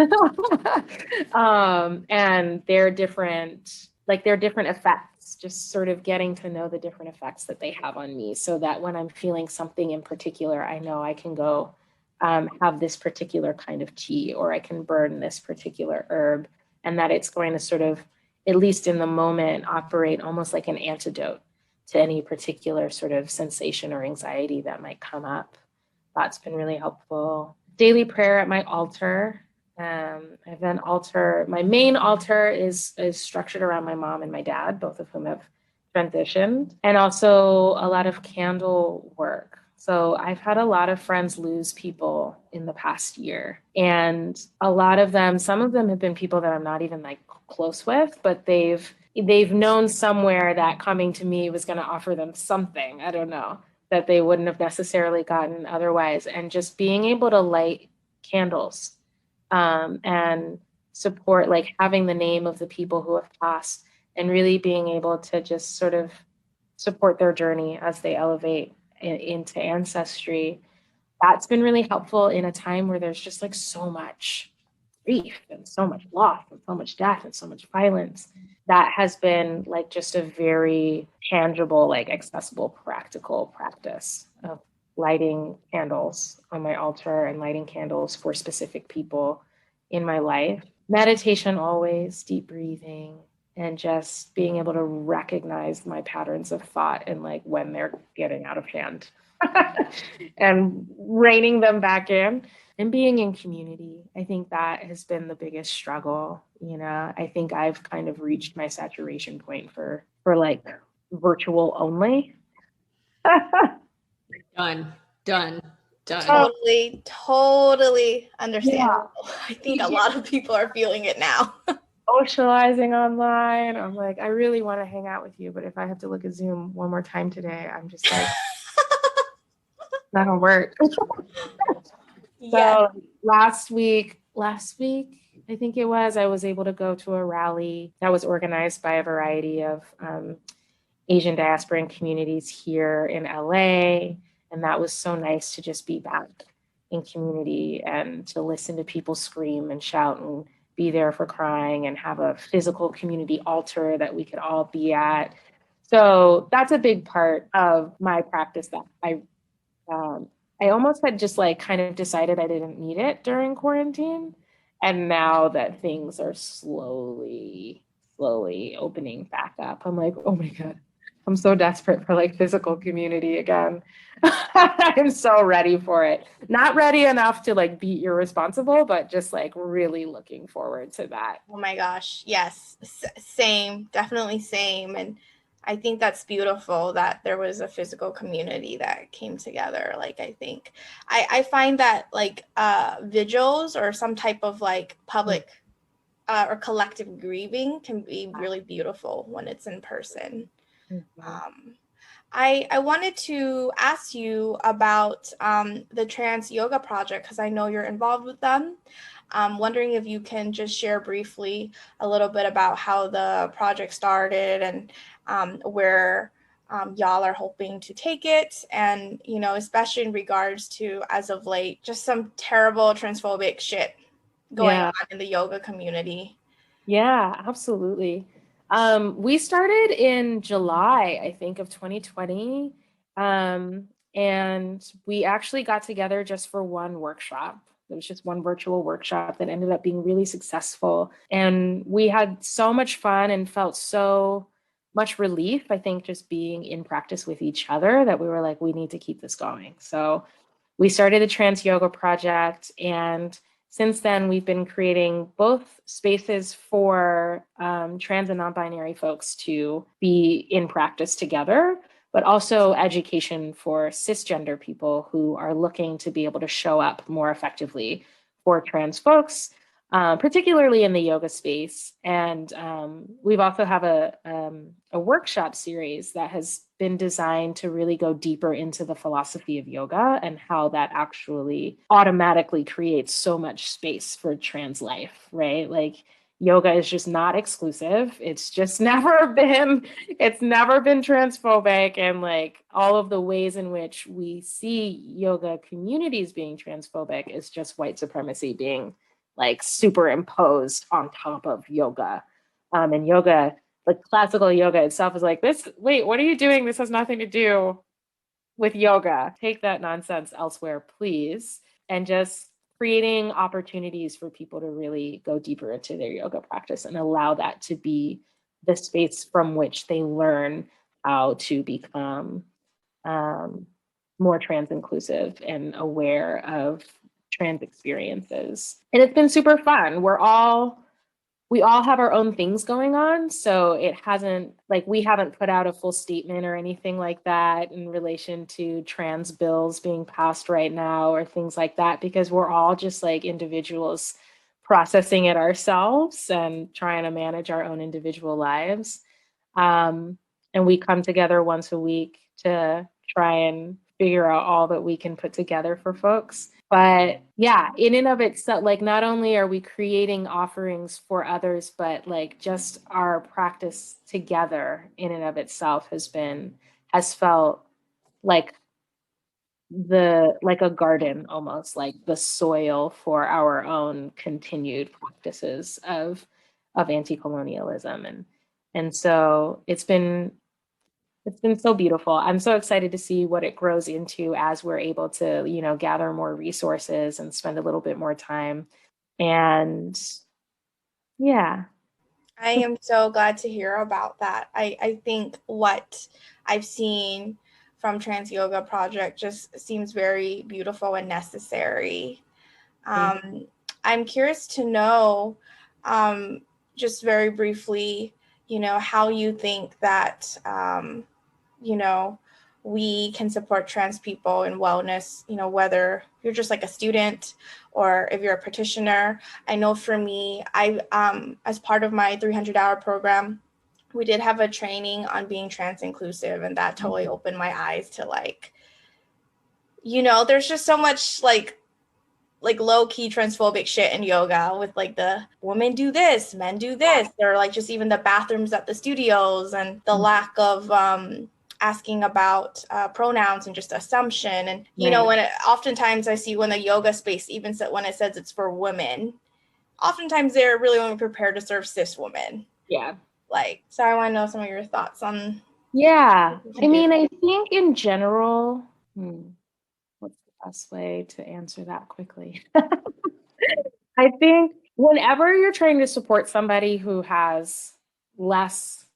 And their different effects, just sort of getting to know the different effects that they have on me, so that when I'm feeling something in particular, I know I can go have this particular kind of tea, or I can burn this particular herb, and that it's going to sort of, at least in the moment, operate almost like an antidote to any particular sort of sensation or anxiety that might come up. That's been really helpful. Daily prayer at my altar. I have an altar. My main altar is structured around my mom and my dad, both of whom have transitioned, and also a lot of candle work. So I've had a lot of friends lose people in the past year, and a lot of them, some of them have been people that I'm not even like close with, but they've known somewhere that coming to me was going to offer them something, I don't know, that they wouldn't have necessarily gotten otherwise. And just being able to light candles and support, like having the name of the people who have passed, and really being able to just sort of support their journey as they elevate into ancestry. That's been really helpful in a time where there's just like so much grief and so much loss and so much death and so much violence. That has been like just a very tangible, like accessible, practical practice of lighting candles on my altar and lighting candles for specific people in my life. Meditation always, deep breathing, and just being able to recognize my patterns of thought and like when they're getting out of hand and reining them back in. And being in community, I think that has been the biggest struggle. I think I've kind of reached my saturation point for like virtual only. Done. Done. Totally understandable. Yeah. I think a lot of people are feeling it now. Socializing online. I'm like, I really want to hang out with you, but if I have to look at Zoom one more time today, I'm just like, not gonna work. Yeah. So last week, I think it was, I was able to go to a rally that was organized by a variety of Asian diaspora communities here in LA. And that was so nice to just be back in community and to listen to people scream and shout and be there for crying and have a physical community altar that we could all be at. So that's a big part of my practice that I almost had just like kind of decided I didn't need it during quarantine. And now that things are slowly opening back up, I'm like, oh my God, I'm so desperate for like physical community again. I'm so ready for it. Not ready enough to like be irresponsible, but just like really looking forward to that. Oh my gosh. Yes. Same. Definitely same. And I think that's beautiful that there was a physical community that came together. Like, I think I find that like vigils or some type of like public or collective grieving can be really beautiful when it's in person. Mm-hmm. I wanted to ask you about the Trans Yoga Project because I know you're involved with them. I'm wondering if you can just share briefly a little bit about how the project started and where y'all are hoping to take it. And, you know, especially in regards to, as of late, just some terrible transphobic shit going on in the yoga community. Yeah, absolutely. We started in July, I think, of 2020. And we actually got together just for one workshop. It was just one virtual workshop that ended up being really successful. And we had so much fun and felt so much relief, I think, just being in practice with each other that we were like, we need to keep this going. So we started the Trans Yoga Project, and since then, we've been creating both spaces for trans and non-binary folks to be in practice together, but also education for cisgender people who are looking to be able to show up more effectively for trans folks, particularly in the yoga space. And we've also have a workshop series that has been designed to really go deeper into the philosophy of yoga and how that actually automatically creates so much space for trans life, right? Like yoga is just not exclusive. It's just never been transphobic. And like all of the ways in which we see yoga communities being transphobic is just white supremacy being like superimposed on top of yoga. And yoga, like classical yoga itself is like, wait, what are you doing? This has nothing to do with yoga. Take that nonsense elsewhere, please. And just creating opportunities for people to really go deeper into their yoga practice and allow that to be the space from which they learn how to become more trans inclusive and aware of trans experiences. And it's been super fun. We all have our own things going on. So it hasn't, like, we haven't put out a full statement or anything like that in relation to trans bills being passed right now or things like that, because we're all just like individuals processing it ourselves and trying to manage our own individual lives. And we come together once a week to try and figure out all that we can put together for folks. But yeah, in and of itself, like not only are we creating offerings for others, but like just our practice together in and of itself has felt like a garden, almost like the soil for our own continued practices of anti-colonialism. And so it's been so beautiful. I'm so excited to see what it grows into as we're able to, you know, gather more resources and spend a little bit more time. And yeah. I am so glad to hear about that. I think what I've seen from Trans Yoga Project just seems very beautiful and necessary. I'm curious to know, just very briefly, you know, how you think that, you know, we can support trans people in wellness, you know, whether you're just like a student or if you're a practitioner. I know for me, as part of my 300-hour program, we did have a training on being trans inclusive, and that totally opened my eyes to like, you know, there's just so much like low-key transphobic shit in yoga with like the women do this, men do this, or like just even the bathrooms at the studios and the lack of asking about pronouns and just assumption. And, you know, oftentimes I see when the yoga space, even when it says it's for women, oftentimes they're really only prepared to serve cis women. Yeah. Like, so I want to know some of your thoughts on. Yeah. I mean, I think in general, what's the best way to answer that quickly? I think whenever you're trying to support somebody who has less,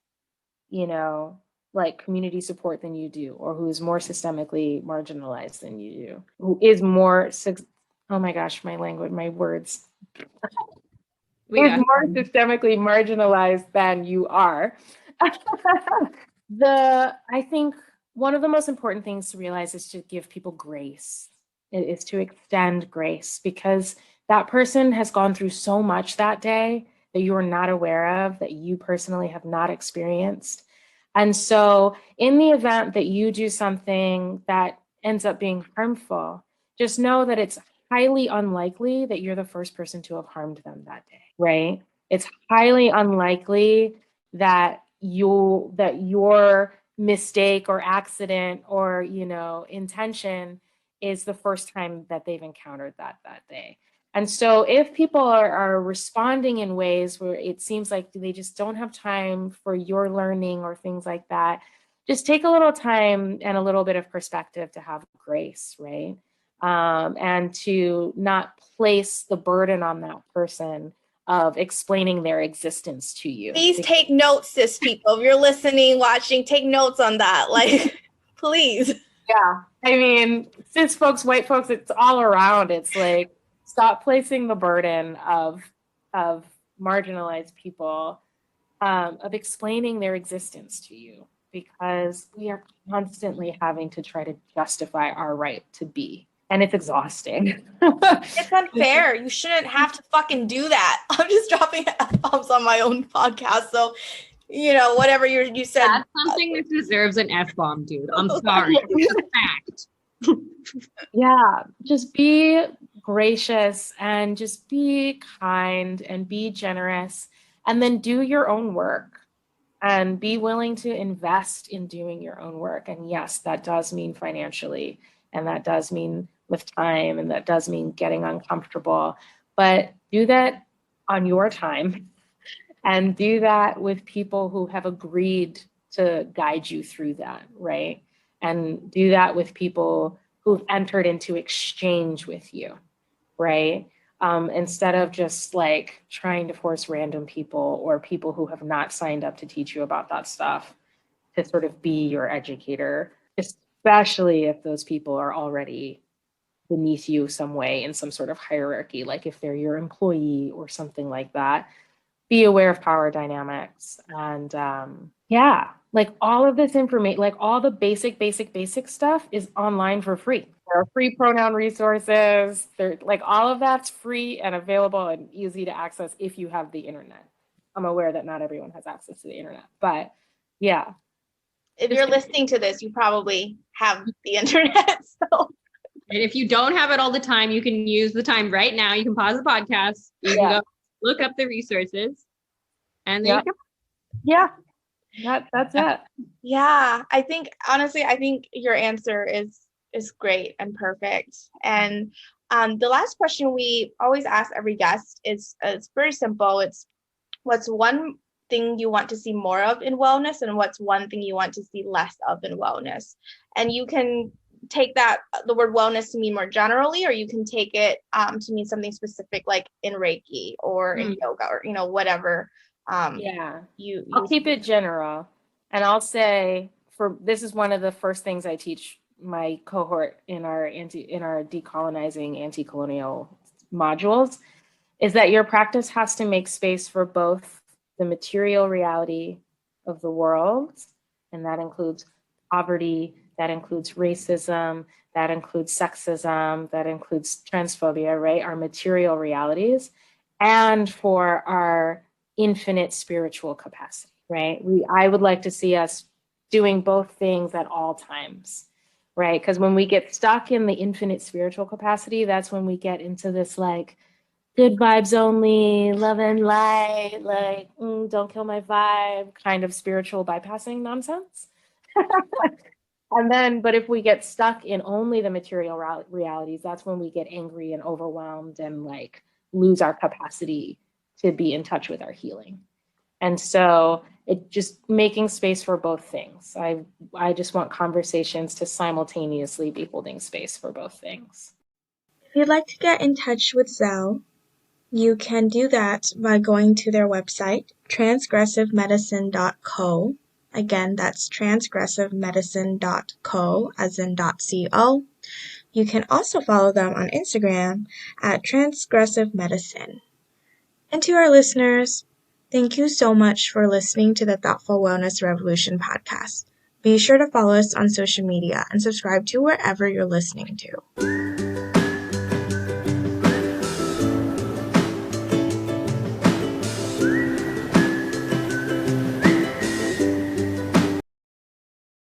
you know, like community support than you do, or who's more systemically marginalized than you do, who is more, oh my gosh, my language, my words, who's more systemically marginalized than you are. I think one of the most important things to realize is to give people grace. It is to extend grace, because that person has gone through so much that day that you are not aware of, that you personally have not experienced. And so in the event that you do something that ends up being harmful, just know that it's highly unlikely that you're the first person to have harmed them that day, right? It's highly unlikely that your mistake or accident or, you know, intention is the first time that they've encountered that day. And so if people are responding in ways where it seems like they just don't have time for your learning or things like that, just take a little time and a little bit of perspective to have grace, right? And to not place the burden on that person of explaining their existence to you. Please take notes, cis people. If you're listening, watching, take notes on that. Like, please. Yeah. I mean, cis folks, white folks, it's all around. It's like, stop placing the burden of marginalized people, of explaining their existence to you, because we are constantly having to try to justify our right to be. And it's exhausting. It's unfair. You shouldn't have to fucking do that. I'm just dropping F-bombs on my own podcast. So, you know, whatever you said. That's something that deserves an F-bomb, dude. I'm sorry. It's a fact. Yeah, just be gracious and just be kind and be generous, and then do your own work and be willing to invest in doing your own work. And yes, that does mean financially, and that does mean with time, and that does mean getting uncomfortable, but do that on your time and do that with people who have agreed to guide you through that, right? And do that with people who've entered into exchange with you, right? Instead of just like trying to force random people or people who have not signed up to teach you about that stuff to sort of be your educator, especially if those people are already beneath you some way in some sort of hierarchy, like if they're your employee or something like that. Be aware of power dynamics. And yeah, like all of this information, like all the basic stuff is online for free. There are free pronoun resources. There, like all of that's free and available and easy to access if you have the internet. I'm aware that not everyone has access to the internet, but yeah. If you're listening to this, you probably have the internet. So. And if you don't have it all the time, you can use the time right now. You can pause the podcast. You can go look up the resources, and then that's it. Yeah, I think honestly, I think your answer is great and perfect. And the last question we always ask every guest is it's very simple. It's what's one thing you want to see more of in wellness, and what's one thing you want to see less of in wellness. And you can take that the word wellness to mean more generally, or you can take it to mean something specific, like in Reiki or in yoga, or you know, whatever. I'll keep it general, and I'll say this is one of the first things I teach my cohort in our decolonizing anti-colonial modules, is that your practice has to make space for both the material reality of the world, and that includes poverty, that includes racism, that includes sexism, that includes transphobia, right? Our material realities, and for our infinite spiritual capacity, right? I would like to see us doing both things at all times, right? Because when we get stuck in the infinite spiritual capacity, that's when we get into this like good vibes only, love and light, like don't kill my vibe kind of spiritual bypassing nonsense. And then, but if we get stuck in only the material realities, that's when we get angry and overwhelmed and like lose our capacity to be in touch with our healing. And so it just making space for both things. I just want conversations to simultaneously be holding space for both things. If you'd like to get in touch with Zel, you can do that by going to their website, transgressivemedicine.co. Again, that's transgressivemedicine.co, as in .co. You can also follow them on Instagram at transgressivemedicine. And to our listeners, thank you so much for listening to the Thoughtful Wellness Revolution podcast. Be sure to follow us on social media and subscribe to wherever you're listening to.